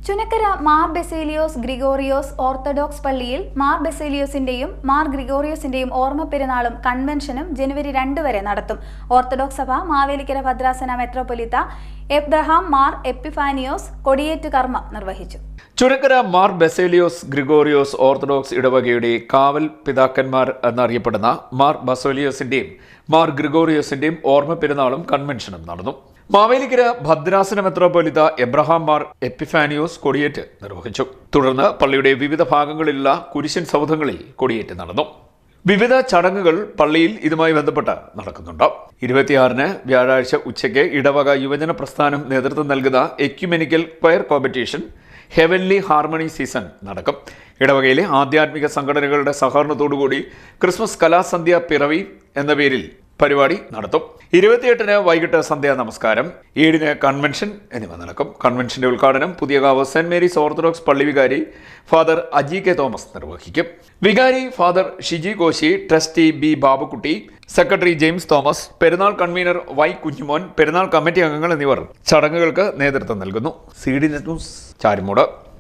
Chunakkara Mar Baselios Gregorios orthodox പള്ളിയിൽ മാർ ബെസേലിയോസിന്റെയും മാർ ഗ്രിഗോറിയോസിന്റെയും ഓർമ്മ പെരുന്നാളും കൺവെൻഷനും ജനുവരി 2 വരെ നടത്തും. ഓർത്തഡോക്സ് സഭ മാവേലിക്കര ഭദ്രാസന മെത്രോപൊലീത്ത എബ്രഹാം മാർ എപ്പിഫാനിയോസ് കൊടിയേറ്റ് കർമ്മം നിർവഹിച്ചു. ചുനക്കര മാർ ബെസേലിയോസ് ഗ്രിഗോറിയോസ് ഓർത്തഡോക്സ് ഇടവകയുടെ കാവൽ പിതാക്കന്മാർ എന്നറിയപ്പെടുന്ന മാർ ബസേലിയോസിന്റെയും മാർ ഗ്രിഗോറിയോസിന്റെയും ഓർമ്മ പെരുന്നാളും കൺവെൻഷനും നടന്നു. മാവേലിക്കര ഭദ്രാസന മെത്രോപൊലീത്ത എബ്രഹാം മാർ എപ്പിഫാനിയോസ് കൊടിയേറ്റ് നിർവഹിച്ചു. തുടർന്ന് പള്ളിയുടെ വിവിധ ഭാഗങ്ങളിലുള്ള കുരിശൻ സൗധങ്ങളിൽ കൊടിയേറ്റ് നടന്നു. വിവിധ ചടങ്ങുകൾ പള്ളിയിൽ ഇതുമായി ബന്ധപ്പെട്ട് നടക്കുന്നുണ്ട്. 26-ന് വ്യാഴാഴ്ച ഉച്ചയ്ക്ക് ഇടവക യുവജന പ്രസ്ഥാനം നേതൃത്വം നൽകുന്ന ecumenical choir competition heavenly harmony season നടക്കും. ഇടവകയിലെ ആധ്യാത്മിക സംഘടനകളുടെ സഹകരണത്തോടുകൂടി ക്രിസ്മസ് കലാസന്ധ്യ പിറവി എന്ന പേരിൽ പരിപാടി നടത്തും. 28-ന് വൈകിട്ട് സന്ധ്യാ നമസ്കാരം, 7-ന് കൺവെൻഷൻ എന്നിവ നടക്കും. കൺവെൻഷന്റെ ഉദ്ഘാടനം പുതിയകാവ് സെന്റ് മേരീസ് ഓർത്തഡോക്സ് പള്ളി വികാരി ഫാദർ അജി കെ തോമസ് നിർവഹിക്കും. വികാരി father Shiji Koshy, trustee B Babukutty, secretary James Thomas, പെരുന്നാൾ കൺവീനർ വൈ കുഞ്ഞുമോൻ, പെരുന്നാൾ കമ്മിറ്റി അംഗങ്ങൾ എന്നിവർ ചടങ്ങുകൾക്ക് നേതൃത്വം നൽകുന്നു. CD net news, Charimood.